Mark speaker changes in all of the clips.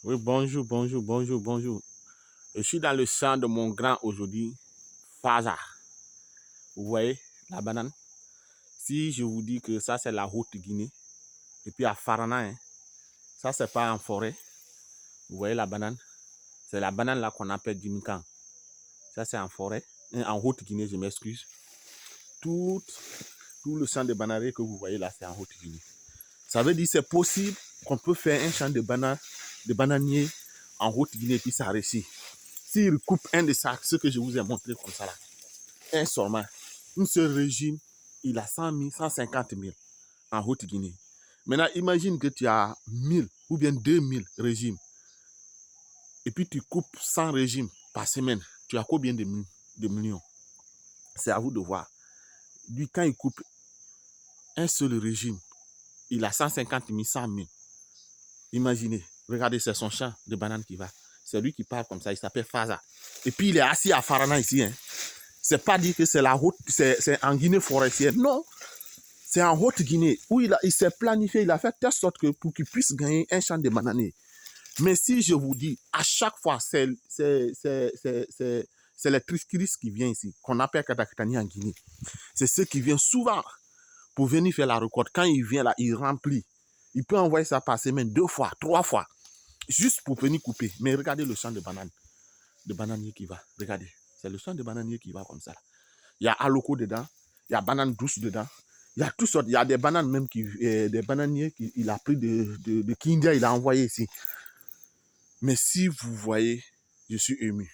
Speaker 1: Oui, bonjour, bonjour, bonjour, bonjour. Je suis dans le champ de mon grand aujourd'hui, Faza. Vous voyez la banane? Si je vous dis que ça, c'est la Haute-Guinée, et puis à Farana, hein, ça, c'est pas en forêt. Vous voyez la banane? C'est la banane là qu'on appelle Dimikan. Ça, c'est en forêt. En Haute-Guinée, je m'excuse. Tout le champ de bananerie que vous voyez là, c'est en Haute-Guinée. Ça veut dire que c'est possible qu'on peut faire un champ de bananier en Haute-Guinée et puis ça réussit. S'il coupe un de ça, ce que je vous ai montré comme ça là, un seulement, un seul régime, il a 100 000, 150 000 en Haute-Guinée. Maintenant, imagine que tu as 1000 ou bien 2000 régimes et puis tu coupes 100 régimes par semaine. Tu as combien de millions? C'est à vous de voir. Lui, quand il coupe un seul régime, il a 150 000, 100 000. Imaginez, regardez, c'est son champ de bananes qui va. C'est lui qui parle comme ça, il s'appelle Faza. Et puis il est assis à Farana ici. Hein. C'est pas dire que c'est la route, c'est en Guinée forestière. Non, c'est en Haute-Guinée où il s'est planifié, il a fait telle sorte que pour qu'il puisse gagner un champ de bananiers. Mais si je vous dis, à chaque fois, c'est les Triskiris qui viennent ici, qu'on appelle Katakatani en Guinée. C'est ceux qui viennent souvent pour venir faire la récolte. Quand il vient là, il remplit. Il peut envoyer ça par semaine 2 fois, 3 fois, juste pour venir couper. Mais regardez le champ de bananes, de bananier qui va. Regardez, c'est le champ de bananier qui va comme ça. Il y a Aloko dedans, il y a banane douce dedans. Il y a toutes sortes, il y a des bananes même, des bananiers qu'il a pris de Kindia, il a envoyé ici. Mais si vous voyez, je suis ému.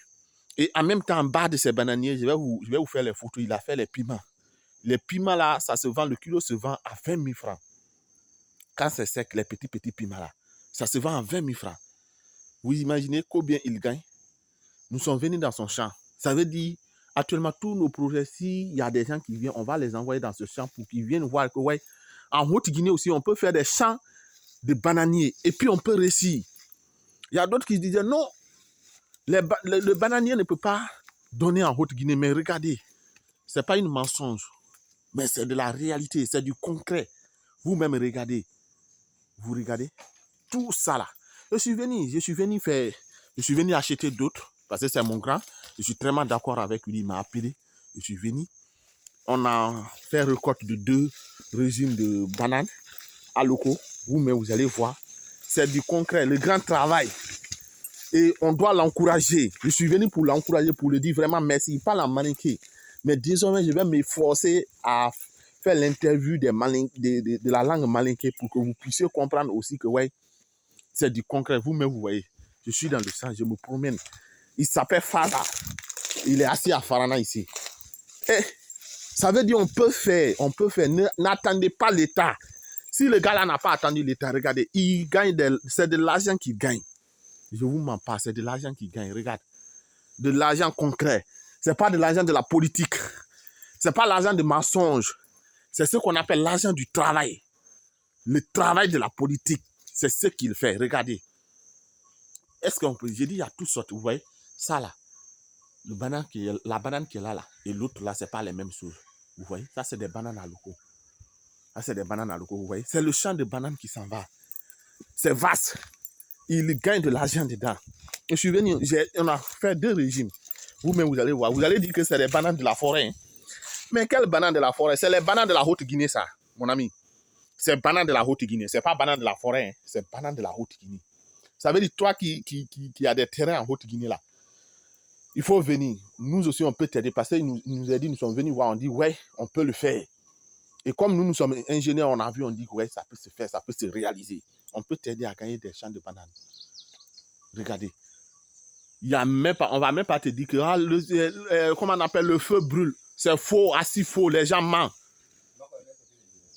Speaker 1: Et en même temps, en bas de ces bananiers, je vais vous faire les photos, il a fait les piments. Les piments là, ça se vend, le kilo se vend à 20 000 francs. Quand c'est sec, les petits piments là, ça se vend à 20 000 francs. Vous imaginez combien il gagne? Nous sommes venus dans son champ. Ça veut dire, actuellement, tous nos projets, s'il y a des gens qui viennent, on va les envoyer dans ce champ pour qu'ils viennent voir que, ouais, en Haute-Guinée aussi, on peut faire des champs de bananiers et puis on peut réussir. Il y a d'autres qui disaient, non, le bananier ne peut pas donner en Haute-Guinée, mais regardez, ce n'est pas une mensonge, mais c'est de la réalité, c'est du concret. Vous-même regardez, vous regardez, tout ça là. Je suis venu acheter d'autres, parce que c'est mon grand. Je suis très d'accord avec lui, il m'a appelé. Je suis venu. On a fait récolte de 2 régimes de bananes à locaux. Vous allez voir. C'est du concret, le grand travail. Et on doit l'encourager. Je suis venu pour l'encourager, pour lui dire vraiment merci. Il parle en malinké. Mais désormais, je vais m'efforcer à faire l'interview de la langue malinké pour que vous puissiez comprendre aussi que ouais, c'est du concret. Vous-même, vous voyez, je suis dans le champ, je me promène. Il s'appelle Fada. Il est assis à Farana ici. Et ça veut dire on peut faire. N'attendez pas l'État. Si le gars là n'a pas attendu l'État, regardez, il gagne, c'est de l'argent qu'il gagne. Je vous mens pas, c'est de l'argent qu'il gagne. Regarde, de l'argent concret. C'est pas de l'argent de la politique. C'est pas l'argent de mensonge. C'est ce qu'on appelle l'argent du travail. Le travail de la politique, c'est ce qu'il fait. Regardez. Est-ce qu'on peut... J'ai dit, il y a toutes sortes. Vous voyez, ça là, la banane qui est là, et l'autre là, c'est pas les mêmes choses. Vous voyez, ça c'est des bananes à locaux. Ça c'est des bananes à locaux, vous voyez. C'est le champ de bananes qui s'en va. C'est vaste. Il gagne de l'argent dedans. Je suis venu, on a fait 2 régimes. Vous-même, vous allez voir. Vous allez dire que c'est des bananes de la forêt. Hein. Mais quelles bananes de la forêt? C'est les bananes de la Haute-Guinée, ça, mon ami. C'est bananes de la Haute-Guinée. C'est pas bananes de la forêt. Hein. C'est bananes de la Haute-Guinée. Ça veut dire, toi qui a des terrains en Haute-Guinée, là, il faut venir. Nous aussi, on peut t'aider. Parce qu'il nous a dit, nous sommes venus voir, on dit, ouais, on peut le faire. Et comme nous sommes ingénieurs, on a vu, on dit, ouais, ça peut se faire, ça peut se réaliser. On peut t'aider à gagner des champs de bananes. Regardez. Il y a même pas, on va même pas te dire que, comment on appelle, le feu brûle. C'est faux, assez faux, les gens mentent.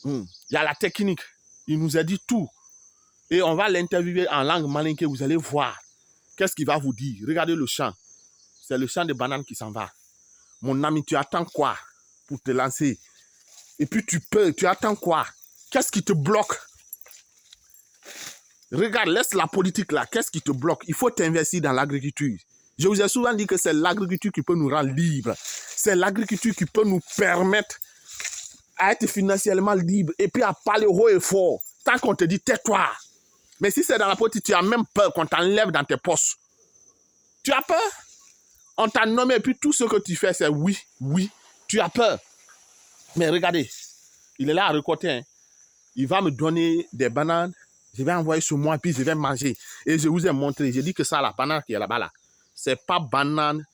Speaker 1: Il y a la technique. Il nous a dit tout. Et on va l'interviewer en langue malinké, vous allez voir. Qu'est-ce qu'il va vous dire? Regardez le champ. C'est le champ de bananes qui s'en va. Mon ami, tu attends quoi pour te lancer? Et puis tu attends quoi? Qu'est-ce qui te bloque? Regarde, laisse la politique là. Qu'est-ce qui te bloque? Il faut t'investir dans l'agriculture. Je vous ai souvent dit que c'est l'agriculture qui peut nous rendre libres. C'est l'agriculture qui peut nous permettre à être financièrement libres et puis à parler haut et fort. Tant qu'on te dit tais-toi. Mais si c'est dans la politique, tu as même peur qu'on t'enlève dans tes postes. Tu as peur. On t'a nommé et puis tout ce que tu fais, c'est oui, oui. Tu as peur. Mais regardez, il est là à récolter. Hein. Il va me donner des bananes. Je vais envoyer sur moi et puis je vais manger. Et je vous ai montré. J'ai dit que ça, la banane qui est là-bas, là, c'est pas banane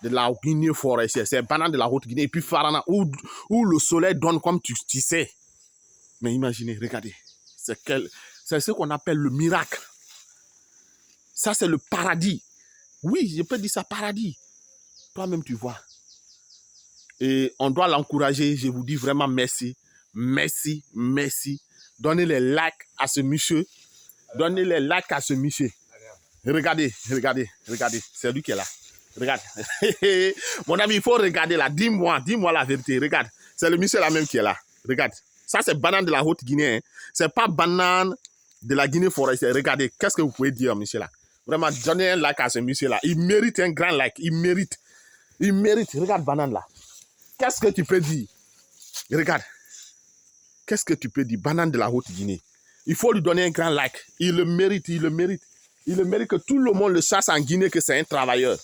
Speaker 1: de la Guinée forestière. C'est banane de la Haute-Guinée. Et puis Farana, où le soleil donne comme tu sais. Mais imaginez, regardez. C'est ce qu'on appelle le miracle. Ça, c'est le paradis. Oui, je peux dire ça, paradis. Toi-même, tu vois. Et on doit l'encourager. Je vous dis vraiment merci. Merci, merci. Donnez les likes à ce monsieur. Donnez les likes à ce monsieur. Regardez, regardez, regardez. C'est lui qui est là. Regarde. Mon ami, il faut regarder là. Dis-moi la vérité. Regarde. C'est le monsieur là même qui est là. Regarde. Ça, c'est banane de la Haute-Guinée. Hein. C'est pas banane de la Guinée forestière. Regardez. Qu'est-ce que vous pouvez dire, monsieur là? Vraiment, donnez un like à ce monsieur là. Il mérite un grand like. Il mérite. Il mérite. Regarde, banane là. Qu'est-ce que tu peux dire? Regarde. Qu'est-ce que tu peux dire? Banane de la Haute-Guinée. Il faut lui donner un grand like. Il le mérite, il le mérite. Il le mérite que tout le monde le sache en Guinée que c'est un travailleur.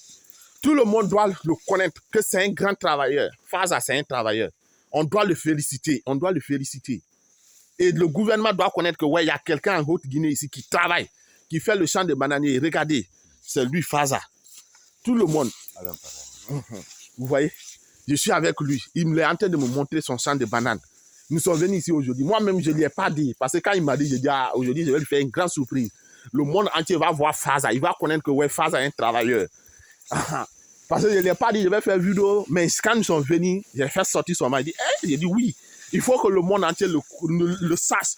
Speaker 1: Tout le monde doit le connaître que c'est un grand travailleur. Faza, c'est un travailleur. On doit le féliciter. On doit le féliciter. Et le gouvernement doit connaître que, ouais, il y a quelqu'un en Haute-Guinée ici qui travaille, qui fait le champ de bananiers. Regardez, c'est lui, Faza. Tout le monde. Vous voyez? Je suis avec lui. Il est en train de me montrer son champ de bananes. Nous sommes venus ici aujourd'hui. Moi-même, je ne lui ai pas dit. Parce que quand il m'a dit, j'ai dit, ah, aujourd'hui, je vais lui faire une grande surprise. Le monde entier va voir Faza. Il va connaître que, ouais, Faza est un travailleur. Parce que je ne lui ai pas dit, je vais faire vidéo. Mais quand nous sommes venus, j'ai fait sortir son main. Il dit, eh? J'ai dit, oui. Il faut que le monde entier le sache.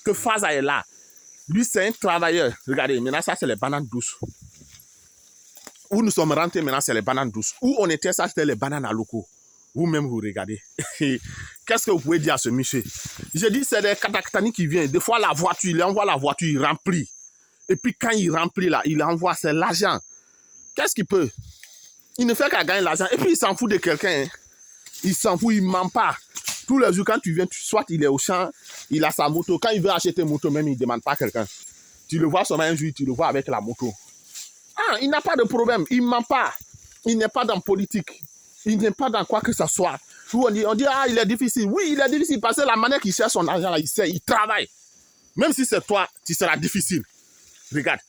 Speaker 1: Que Faza est là. Lui, c'est un travailleur. Regardez, maintenant, ça, c'est les bananes douces. Où nous sommes rentrés, maintenant, c'est les bananes douces. Où on était, ça, c'était les bananes à locaux. Vous-même, vous regardez. Qu'est-ce que vous pouvez dire à ce monsieur? J'ai dit, c'est des Katakatani qui viennent. Des fois, la voiture, il envoie la voiture, il remplit. Et puis, quand il remplit, là, il envoie, c'est l'argent. Qu'est-ce qu'il peut? Il ne fait qu'à gagner l'argent. Et puis, il s'en fout de quelqu'un. Hein. Il s'en fout, il ne ment pas. Tous les jours, quand tu viens, soit il est au champ, il a sa moto. Quand il veut acheter une moto, même, il ne demande pas à quelqu'un. Tu le vois seulement un jour, tu le vois avec la moto. Ah, il n'a pas de problème. Il ne ment pas. Il n'est pas dans politique. Il n'est pas dans quoi que ce soit. Où on dit, ah, il est difficile. Oui, il est difficile parce que la manière qu'il cherche son argent, là, il sait, il travaille. Même si c'est toi, tu seras difficile. Regarde.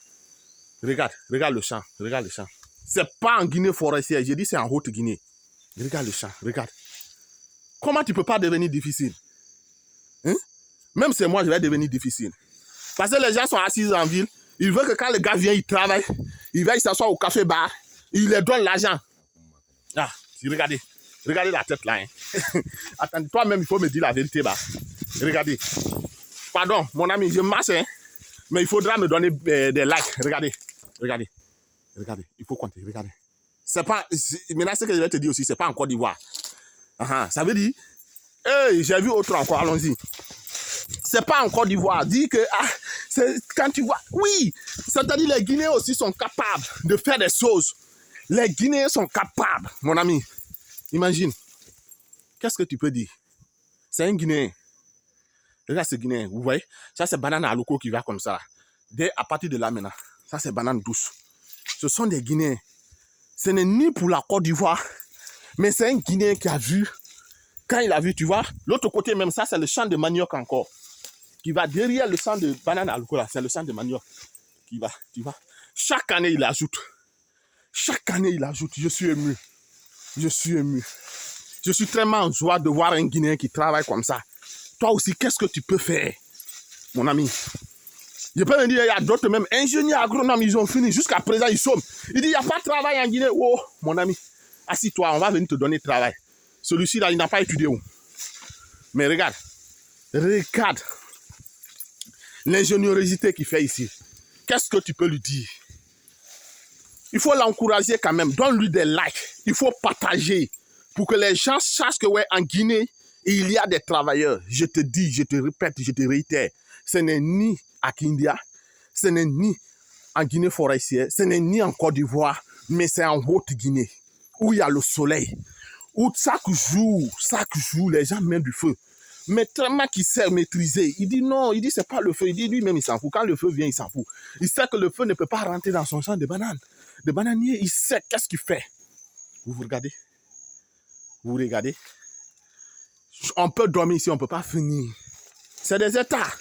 Speaker 1: Regarde le champ. Regarde le champ. C'est pas en Guinée forestière. J'ai dit c'est en Haute-Guinée. Regarde le champ. Regarde. Comment tu peux pas devenir difficile? Hein? Même c'est moi, je vais devenir difficile. Parce que les gens sont assis en ville. Ils veulent que quand le gars vient, il travaille. Il va s'asseoir au café-bar. Il leur donne l'argent. Ah, regardez. Regardez la tête là. Hein. Attendez, toi-même, il faut me dire la vérité. Bah. Regardez. Pardon, mon ami, je marche. Hein. Mais il faudra me donner des likes. Regardez. Regardez. Regardez. Il faut compter. Regardez. C'est pas. Maintenant, ce que je vais te dire aussi, c'est pas en Côte d'Ivoire. Ça veut dire. Hey, j'ai vu autre encore. Allons-y. C'est pas en Côte d'Ivoire. Dis que. Ah, c'est quand tu vois. Oui. C'est-à-dire les Guinéens aussi sont capables de faire des choses. Les Guinéens sont capables, mon ami. Imagine. Qu'est-ce que tu peux dire? C'est un Guinéen. Regarde ce Guinéen. Vous voyez? Ça, c'est banane à loco qui va comme ça. À partir de là, maintenant. Ça, c'est banane douce. Ce sont des Guinéens. Ce n'est ni pour la Côte d'Ivoire, mais c'est un Guinéen qui a vu. Quand il a vu, tu vois, l'autre côté même, ça, c'est le champ de manioc encore. Qui va derrière le champ de banane à loco, là. C'est le champ de manioc. Qui va, tu vois. Chaque année, il ajoute. Chaque année, il ajoute. Je suis ému. Je suis ému. Je suis tellement en joie de voir un Guinéen qui travaille comme ça. Toi aussi, qu'est-ce que tu peux faire, mon ami? Je peux me dire, il y a d'autres même ingénieurs agronomes, ils ont fini. Jusqu'à présent, ils sont. Il dit, il n'y a pas de travail en Guinée. Oh, mon ami, assis-toi, on va venir te donner travail. Celui-ci, là, il n'a pas étudié où. Mais regarde. Regarde. L'ingéniosité qu'il fait ici. Qu'est-ce que tu peux lui dire? Il faut l'encourager quand même. Donne-lui des likes. Il faut partager pour que les gens sachent que, ouais, en Guinée, il y a des travailleurs. Je te dis, je te répète, je te réitère. Ce n'est ni à Kindia, ce n'est ni en Guinée forestière, ce n'est ni en Côte d'Ivoire, mais c'est en Haute-Guinée, où il y a le soleil, où chaque jour, les gens mettent du feu. Mais tellement qu'il sait maîtriser. Il dit non, il dit c'est pas le feu. Il dit lui-même, il s'en fout. Quand le feu vient, il s'en fout. Il sait que le feu ne peut pas rentrer dans son champ de bananes. De bananier, il sait qu'est-ce qu'il fait. Vous regardez? Vous regardez? On peut dormir ici, on ne peut pas finir. C'est des états.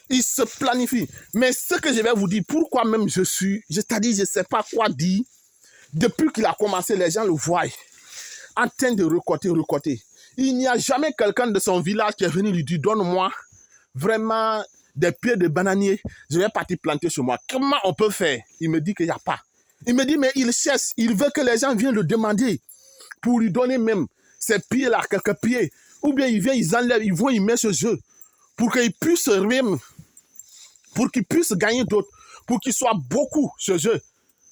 Speaker 1: Ils se planifient. Mais ce que je vais vous dire, pourquoi même c'est-à-dire, je ne sais pas quoi dire. Depuis qu'il a commencé, les gens le voient en train de recoter. Il n'y a jamais quelqu'un de son village qui est venu lui dire, donne-moi vraiment des pieds de bananier, je vais partir planter chez moi. Comment on peut faire? Il me dit qu'il n'y a pas. Il me dit, mais il cherche, il veut que les gens viennent le demander pour lui donner même ces pieds-là, quelques pieds. Ou bien ils viennent, ils enlèvent, ils vont y mettre ce jeu pour qu'ils puissent même, pour qu'ils puissent gagner d'autres, pour qu'ils soient beaucoup ce jeu.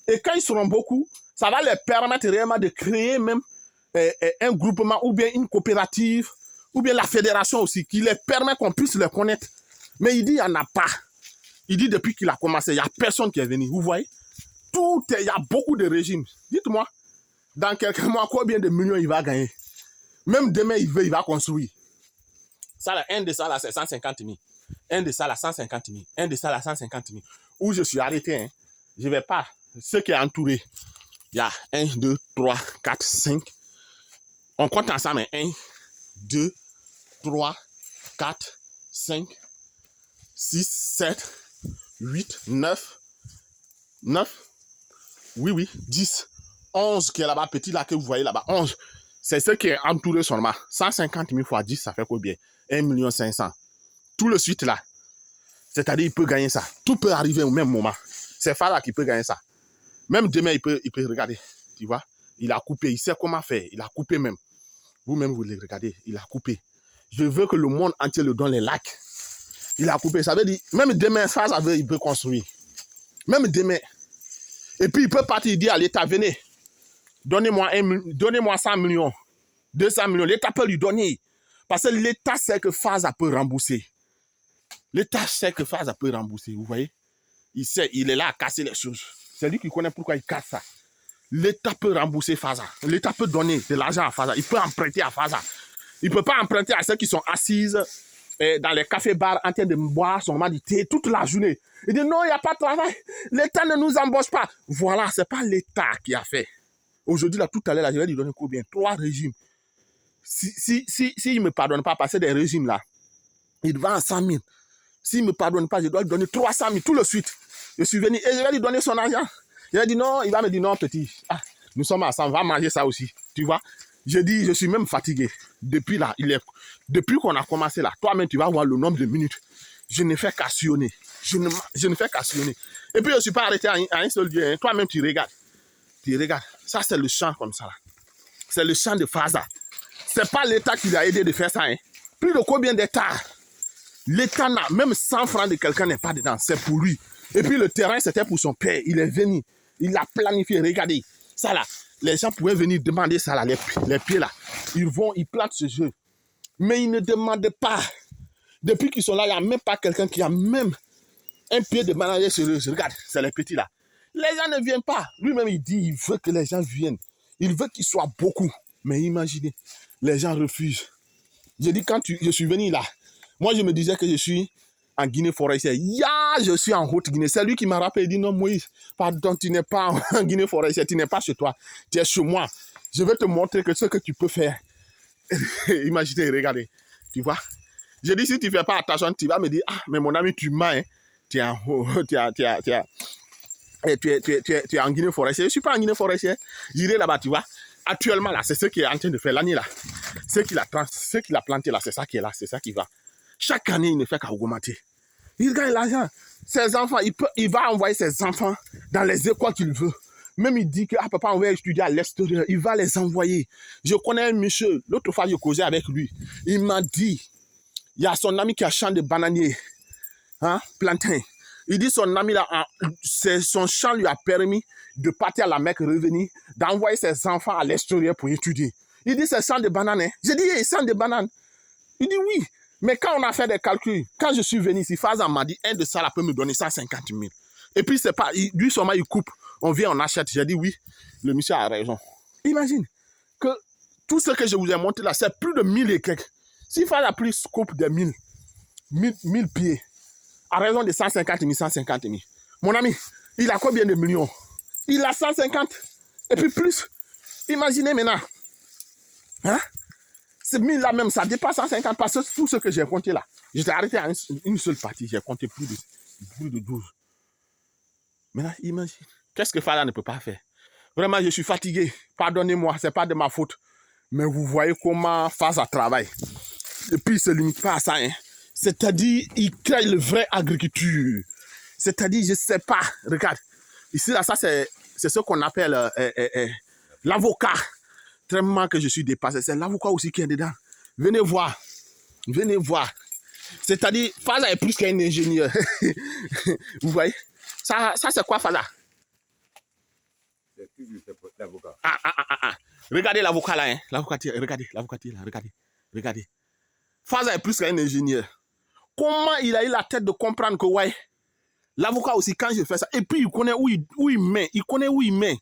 Speaker 1: Et quand ils seront beaucoup, ça va leur permettre réellement de créer même un groupement ou bien une coopérative ou bien la fédération aussi qui leur permet qu'on puisse les connaître. Mais il dit il n'y en a pas. Il dit depuis qu'il a commencé, il n'y a personne qui est venu. Vous voyez? Il y a beaucoup de régimes. Dites-moi, dans quelques mois, combien de millions il va gagner? Même demain, il va construire. Ça, là, un de ça, là, c'est 150 000. Un de ça, là, 150 000. Un de ça, là, 150 000. Où je suis arrêté, hein. Je ne vais pas. Ce qui est entouré, il y a 1, 2, 3, 4, 5. On compte ensemble. 1, 2, 3, 4, 5, 6, 7, 8, 9. 9. Oui, 10. 11 qui est là-bas, petit là que vous voyez là-bas. 11. C'est ce qui est entouré seulement. 150 000 fois 10, ça fait combien? 1 500 000. Tout le suite là. C'est-à-dire, il peut gagner ça. Tout peut arriver au même moment. C'est Farah qui peut gagner ça. Même demain, il peut regarder. Tu vois? Il a coupé. Il sait comment faire. Il a coupé même. Vous-même, vous le regardez. Il a coupé. Je veux que le monde entier le donne les lacs. Il a coupé. Ça veut dire, même demain, il peut construire. Même demain. Et puis, il peut partir, il dit à l'État, venez. Donnez-moi 100 millions. 200 millions. L'État peut lui donner. Parce que l'État sait que Faza peut rembourser. L'État sait que Faza peut rembourser. Vous voyez? Il sait, il est là à casser les choses. C'est lui qui connaît pourquoi il casse ça. L'État peut rembourser Faza. L'État peut donner de l'argent à Faza. Il peut emprunter à Faza. Il ne peut pas emprunter à ceux qui sont assises dans les cafés-bars en train de boire son moment du thé toute la journée. Il dit non, il n'y a pas de travail. L'État ne nous embauche pas. Voilà, ce n'est pas l'État qui a fait. Aujourd'hui, là, tout à l'heure, je vais lui donner combien? 3 régimes. Si il ne me pardonne pas, passer des régimes là, il va à 100 000. S'il ne me pardonne pas, je dois lui donner 300 000 tout de suite. Je suis venu et je vais lui donner son argent. Il a dit non, il va me dire non, petit. Ah, nous sommes à 100, on va manger ça aussi. Tu vois? Je dis, je suis même fatigué. Depuis là, depuis qu'on a commencé là, toi-même, tu vas voir le nombre de minutes. Je ne fais qu'à sillonner. Je ne fais qu'à sillonner. Et puis, je ne suis pas arrêté à un seul lieu. Hein. Toi-même, tu regardes. Tu regardes. Ça, c'est le champ comme ça. C'est le champ de Faza. Ce n'est pas l'État qui l'a aidé de faire ça. Hein. Plus de combien d'États? L'État n'a même 100 francs de quelqu'un n'est pas dedans. C'est pour lui. Et puis, le terrain, c'était pour son père. Il est venu. Il l'a planifié. Regardez. Ça là. Les gens pouvaient venir demander ça là. Les pieds là. Ils plantent ce jeu. Mais ils ne demandent pas. Depuis qu'ils sont là, il n'y a même pas quelqu'un qui a même un pied de bananier sur eux. Regarde, c'est les petits là. Les gens ne viennent pas. Lui-même, il dit, il veut que les gens viennent. Il veut qu'ils soient beaucoup. Mais imaginez, les gens refusent. J'ai dit, quand je suis venu là, moi, je me disais que je suis en Guinée forestière. Je suis en Haute-Guinée. C'est lui qui m'a rappelé. Il dit, non, Moïse, pardon, tu n'es pas en Guinée forestière. Tu n'es pas chez toi. Tu es chez moi. Je vais te montrer que ce que tu peux faire. Imaginez, regardez. Tu vois? J'ai dit, si tu ne fais pas attention, tu vas me dire, ah, mais mon ami, tu m'as, hein. Tu es en Guinée forestière. Je ne suis pas en Guinée forestière. J'irai là-bas, tu vois. Actuellement, là, c'est ce qui est en train de faire l'année, là. Ce qu'il a planté, là, c'est ça qui est là. C'est ça qui va. Chaque année, il ne fait qu'à augmenter. Il gagne l'argent. Ses enfants, il va envoyer ses enfants dans les écoles qu'il veut. Même il dit que papa, on va étudier à l'extérieur. Il va les envoyer. Je connais un monsieur. L'autre fois, je causais avec lui. Il m'a dit, il y a son ami qui a champ de bananier. Hein, plantain. Il dit son ami là, son champ lui a permis de partir à la Mecque, revenir, d'envoyer ses enfants à l'extérieur pour étudier. Il dit c'est champ de bananes. Hein? J'ai dit, champ de bananes. Il dit oui. Mais quand on a fait des calculs, quand je suis venu ici, Faza m'a dit, un de ça là peut me donner 150 000. Et puis c'est pas, lui seulement il coupe, on vient, on achète. J'ai dit oui, le monsieur a raison. Imagine que tout ce que je vous ai montré là, c'est plus de 1000 et quelques. Si Faza a pris scope de 1000 pieds, à raison de 150 000, 150 000, mon ami, il a combien de millions? Il a 150 et puis plus. Imaginez maintenant. Hein? Ces 1000 là même, ça dépasse 150 parce que tout ce que j'ai compté là. J'étais arrêté à une seule partie, j'ai compté plus de 12. Maintenant, imagine. Qu'est-ce que Faza ne peut pas faire? Vraiment, je suis fatigué. Pardonnez-moi, ce n'est pas de ma faute. Mais vous voyez comment Faza travaille. Et puis, il ne se limite pas à ça. Hein. C'est-à-dire, il crée le vrai agriculture. C'est-à-dire, je ne sais pas. Regarde. Ici, là, ça, c'est ce qu'on appelle l'avocat. Tellement que je suis dépassé. C'est l'avocat aussi qui est dedans. Venez voir. Venez voir. C'est-à-dire, Faza est plus qu'un ingénieur. Vous voyez? Ça c'est quoi, Faza?
Speaker 2: C'est toujours l'avocat.
Speaker 1: Regardez l'avocat là. Hein. Regardez, l'avocat là. Regardez. Faza est plus qu'un ingénieur. Comment il a eu la tête de comprendre que, ouais, l'avocat aussi, quand je fais ça, et puis il connaît où il met. Il connaît où il met.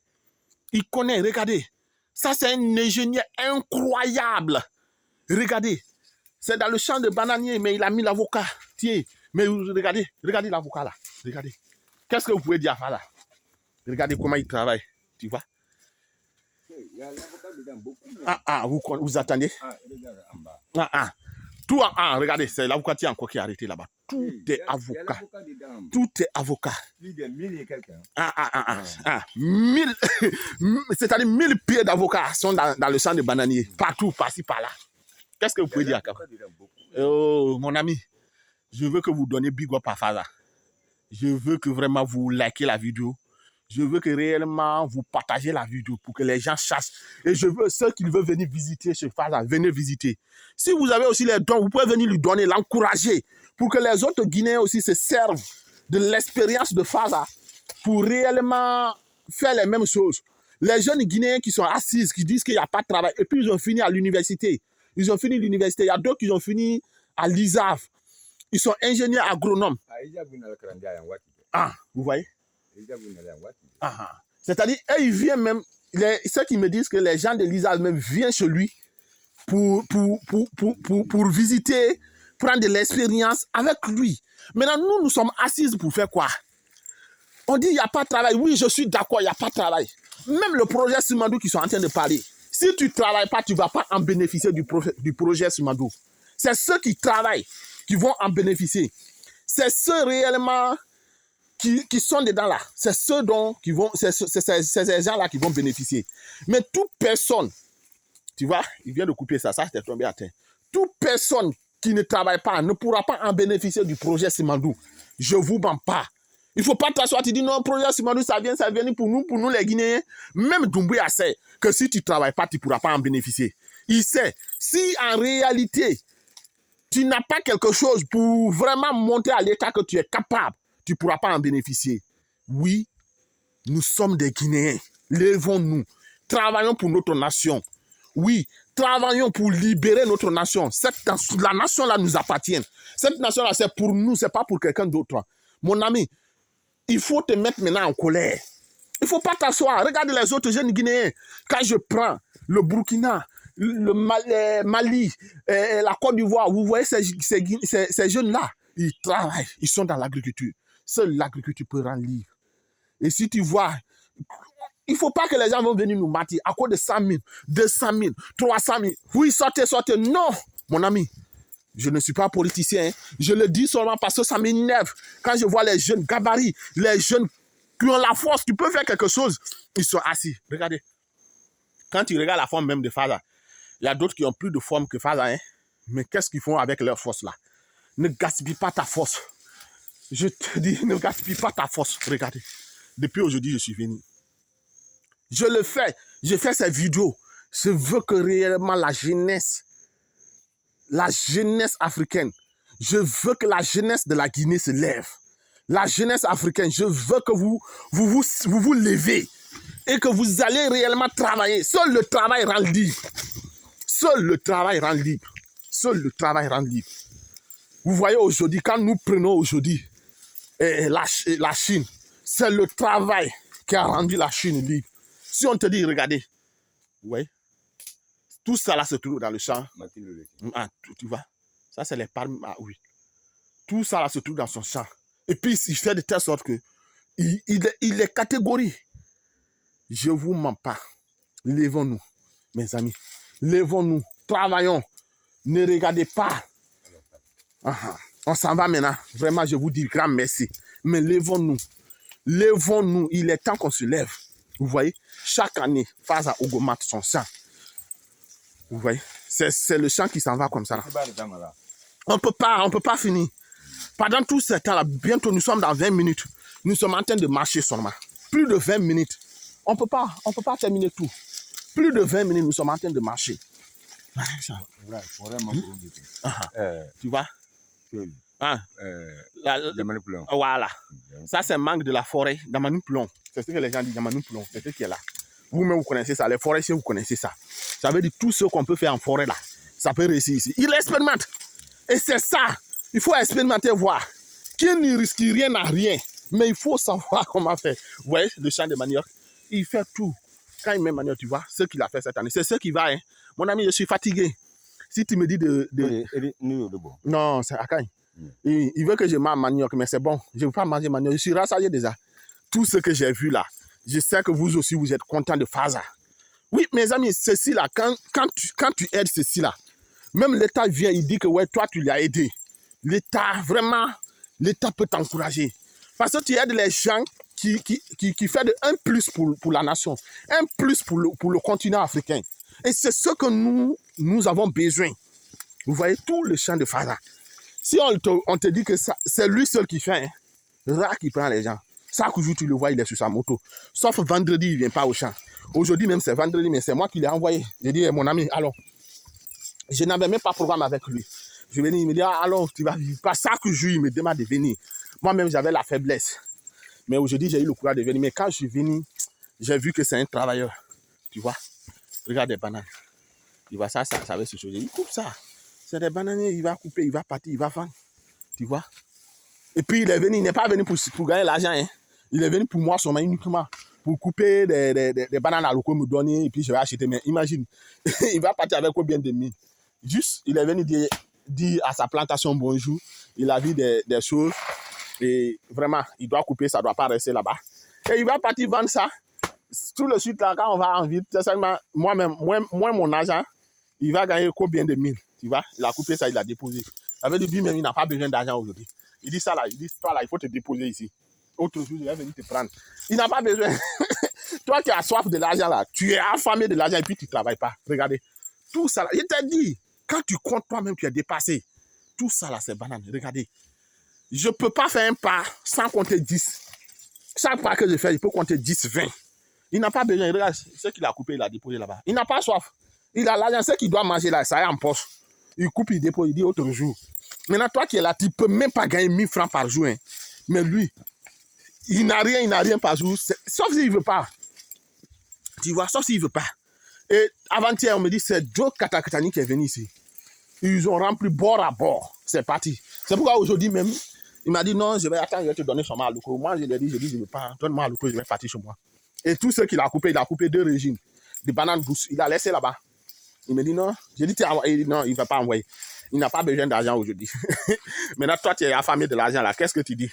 Speaker 1: Il connaît, regardez. Ça, c'est un ingénieur incroyable. Regardez. C'est dans le champ de bananier, mais il a mis l'avocat. Tiens, mais regardez l'avocat là. Regardez. Qu'est-ce que vous pouvez dire à Faza? Regardez comment il travaille. Tu vois?
Speaker 2: Il y a l'avocat dedans beaucoup.
Speaker 1: Vous attendez?
Speaker 2: Regarde en bas.
Speaker 1: Tout regardez, c'est l'avocat qui est encore qui est arrêté là-bas. Tout est avocat. Tout est avocat.
Speaker 2: Plus de 1000 et quelques.
Speaker 1: 1000, c'est-à-dire 1000 pieds d'avocats sont dans le champ de bananier. Partout, par-ci, par-là. Qu'est-ce que vous pouvez dire? Oh, mon ami, je veux que vous donniez big up à Faza. Je veux que vraiment vous likez la vidéo. Je veux que réellement vous partagez la vidéo pour que les gens sachent. Et je veux ceux qui veulent venir visiter chez Faza, venez visiter. Si vous avez aussi les dons, vous pouvez venir lui donner, l'encourager pour que les autres Guinéens aussi se servent de l'expérience de Faza pour réellement faire les mêmes choses. Les jeunes Guinéens qui sont assis, qui disent qu'il n'y a pas de travail, et puis ils ont fini à l'université. Ils ont fini l'université. Il y a d'autres qui ont fini à l'ISAV. Ils sont ingénieurs agronomes. Vous voyez? C'est-à-dire, ils viennent même, ceux qui me disent que les gens de l'ISAV même viennent chez lui pour visiter, prendre de l'expérience avec lui. Maintenant, nous sommes assises pour faire quoi? On dit il n'y a pas de travail. Oui, je suis d'accord, il n'y a pas de travail. Même le projet Simandou qui sont en train de parler, si tu ne travailles pas, tu ne vas pas en bénéficier du projet Simandou. C'est ceux qui travaillent qui vont en bénéficier. C'est ceux réellement qui sont dedans là. C'est ceux c'est ces gens-là qui vont bénéficier. Mais toute personne, tu vois, il vient de couper ça c'était tombé à terre. Toute personne qui ne travaille pas ne pourra pas en bénéficier du projet Simandou. Je ne vous mens pas. Il ne faut pas t'asseoir, tu dis non, projet Simandou, ça vient pour nous les Guinéens. Même Doumbouya sait que si tu ne travailles pas, tu ne pourras pas en bénéficier. Il sait, si en réalité, tu n'as pas quelque chose pour vraiment monter à l'état que tu es capable, tu ne pourras pas en bénéficier. Oui, nous sommes des Guinéens. Lèvons-nous. Travaillons pour notre nation. Oui, travaillons pour libérer notre nation. La nation-là nous appartient. Cette nation-là, c'est pour nous, ce n'est pas pour quelqu'un d'autre. Mon ami, il faut te mettre maintenant en colère. Il ne faut pas t'asseoir. Regarde les autres jeunes Guinéens. Quand je prends le Burkina, le Mali, la Côte d'Ivoire, vous voyez ces jeunes-là, ils travaillent, ils sont dans l'agriculture. Seule l'agriculture peut rendre libre. Et si tu vois, il ne faut pas que les gens vont venir nous mentir à cause de 100 000, 200 000, 300 000. Oui, sortez. Non, mon ami. Je ne suis pas politicien. Hein. Je le dis seulement parce que ça m'énerve. Quand je vois les jeunes gabarits, les jeunes qui ont la force, qui peuvent faire quelque chose, ils sont assis. Regardez. Quand tu regardes la forme même de Faza, il y a d'autres qui ont plus de forme que Faza. Hein. Mais qu'est-ce qu'ils font avec leur force là? Ne gaspille pas ta force. Je te dis, ne gaspille pas ta force. Regardez. Depuis aujourd'hui, je suis venu. Je le fais. Je fais ces vidéos. Je veux que réellement la jeunesse africaine, je veux que la jeunesse de la Guinée se lève. La jeunesse africaine, je veux que vous levez et que vous allez réellement travailler. Seul le travail rend libre. Seul le travail rend libre. Seul le travail rend libre. Vous voyez aujourd'hui, quand nous prenons aujourd'hui la Chine, c'est le travail qui a rendu la Chine libre. Si on te dit, regardez, ouais, Tout ça là se trouve dans le champ.
Speaker 2: Matilde.
Speaker 1: Ah, tu vois, ça c'est les palmes. Ah oui. Tout ça là se trouve dans son champ. Et puis il fait de telle sorte que il est catégorique. Je vous mens pas. Lèvons-nous, mes amis. Lèvons-nous. Travaillons. Ne regardez pas. On s'en va maintenant. Vraiment, je vous dis grand merci. Mais lèvons-nous. Lèvons-nous. Il est temps qu'on se lève. Vous voyez, chaque année, Faza augmente son champ. Vous voyez, c'est le champ qui s'en va comme ça. Là. On peut pas finir. Pendant tout ce temps-là, bientôt nous sommes dans 20 minutes. Nous sommes en train de marcher seulement. Plus de 20 minutes. On peut pas terminer tout. Plus de 20 minutes, nous sommes en train de marcher. Tu vois? Ah. Voilà. Ça, c'est manque de la forêt d'Amanou Plomb. C'est ce que les gens disent d'Amanou Plomb. C'est ce qui est là. Vous-même, vous connaissez ça. Les forestiers, vous connaissez ça. Ça veut dire tout ce qu'on peut faire en forêt là. Ça peut réussir ici. Il expérimente. Et c'est ça. Il faut expérimenter, voir. Qui ne risque rien à rien. Mais il faut savoir comment faire. Vous voyez, le champ de manioc, il fait tout. Quand il met manioc, tu vois, ce qu'il a fait cette année, c'est ce qui va. Hein. Mon ami, je suis fatigué. Si tu me dis Non, c'est Akaï. Il veut que je mange manioc, mais c'est bon. Je ne veux pas manger manioc. Je suis rassasié déjà. Tout ce que j'ai vu là, je sais que vous aussi, vous êtes contents de faire ça. Oui, mes amis, ceci là, quand tu aides ceci là, même l'État vient, il dit que ouais, toi, tu l'as aidé. L'État, vraiment, l'État peut t'encourager. Parce que tu aides les gens qui fait de 1 plus pour la nation, 1 plus pour le continent africain. Et c'est ce que nous avons besoin. Vous voyez, tout le champ de Faza. Si on te dit que c'est lui seul qui fait, hein, rare qui prend les gens. Chaque jour, tu le vois, il est sur sa moto. Sauf vendredi, il ne vient pas au champ. Aujourd'hui même, c'est vendredi, mais c'est moi qui l'ai envoyé. J'ai dit, mon ami, allons. Je n'avais même pas de programme avec lui. Je venais, il me dit, allons, tu vas vivre. Pas chaque jour, il me demande de venir. Moi-même, j'avais la faiblesse. Mais aujourd'hui, j'ai eu le courage de venir. Mais quand je suis venu, j'ai vu que c'est un travailleur. Tu vois, regarde les bananes. Il va ça va se changer. Il coupe ça. C'est des bananes, il va couper, il va partir, il va vendre. Tu vois. Et puis, il est venu, il n'est pas venu pour gagner l'argent. Hein. Il est venu pour moi seulement uniquement. Pour couper des bananes à l'eau, me donner, et puis je vais acheter. Mais imagine, il va partir avec combien de mille. Juste, il est venu dire à sa plantation bonjour. Il a vu des choses. Et vraiment, il doit couper, ça ne doit pas rester là-bas. Et il va partir vendre ça. Tout le suite, là, quand on va en ville, moi-même, moi, mon argent, il va gagner combien de mille. Tu vois, il a coupé ça, il a déposé. Ça veut dire lui-même, il n'a pas besoin d'argent aujourd'hui. Il dit ça là, il dit toi là, il faut te déposer ici. Autre jour, il va venir te prendre. Il n'a pas besoin. Toi qui as soif de l'argent là, tu es affamé de l'argent et puis tu ne travailles pas. Regardez. Tout ça là, il t'a dit, quand tu comptes toi-même, tu es dépassé. Tout ça là, c'est banane. Regardez. Je ne peux pas faire un pas sans compter 10. Chaque pas que je fais, il peut compter 10, 20. Il n'a pas besoin. Regarde, ce qu'il a coupé, il a déposé là-bas. Il n'a pas soif. Il a l'argent, ce qu'il doit manger là, ça est en poche. Il coupe, il dépose, il dit autre jour. Maintenant, toi qui es là, tu ne peux même pas gagner 1000 francs par jour. Hein. Mais lui, il n'a rien par jour. Sauf s'il ne veut pas. Tu vois, sauf s'il ne veut pas. Et avant-hier, on me dit, c'est Joe Katakatani qui est venu ici. Ils ont rempli bord à bord. C'est parti. C'est pourquoi aujourd'hui même, il m'a dit non, je vais attendre, je vais te donner son mal. Moi, je lui ai dit, je ne veux pas, donne-moi à l'eau, je vais partir chez moi. Et tout ce qu'il a coupé 2 régimes. Des bananes douces. Il a laissé là-bas. Il me dit non. J'ai dit, il dit non, il ne va pas envoyer. Il n'a pas besoin d'argent aujourd'hui. Maintenant, toi, tu es affamé de l'argent là. Qu'est-ce que tu dis?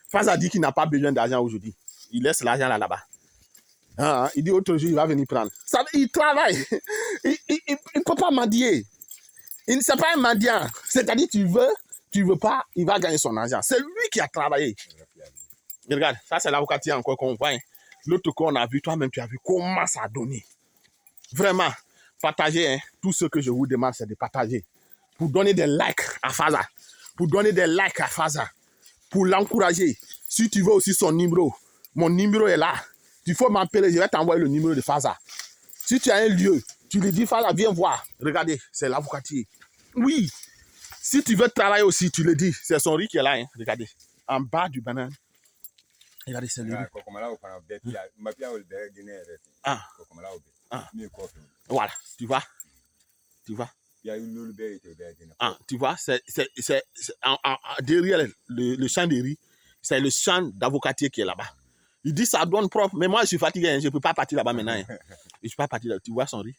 Speaker 1: Faza dit qu'il n'a pas besoin d'argent aujourd'hui. Il laisse l'argent là-bas. Il dit autre jour, il va venir prendre. Ça, il travaille. Il ne peut pas mendier. Il ne sait pas un mendiant. C'est-à-dire, tu veux pas, il va gagner son argent. C'est lui qui a travaillé. Et regarde, ça c'est l'avocatie encore qu'on voit. Hein. L'autre qu'on a vu, toi-même tu as vu comment ça a donné. Vraiment, partagez. Hein. Tout ce que je vous demande, c'est de partager. Pour donner des likes à Faza. Pour donner des likes à Faza. Pour l'encourager. Si tu veux aussi son numéro, mon numéro est là. Il faut m'appeler, je vais t'envoyer le numéro de Faza. Si tu as un lieu, tu lui dis Faza, viens voir. Regardez, c'est l'avocatier. Oui. Si tu veux travailler aussi, tu le dis. C'est son riz qui est là. Hein. Regardez. En bas du banane. Regardez, c'est le riz. Voilà. Tu vois. Tu vois, c'est derrière le champ de riz, c'est le champ d'avocatier qui est là-bas. Il dit ça donne propre, mais moi je suis fatigué, hein, je ne peux pas partir là-bas maintenant. Hein. Je ne peux pas partir là, tu vois son riz.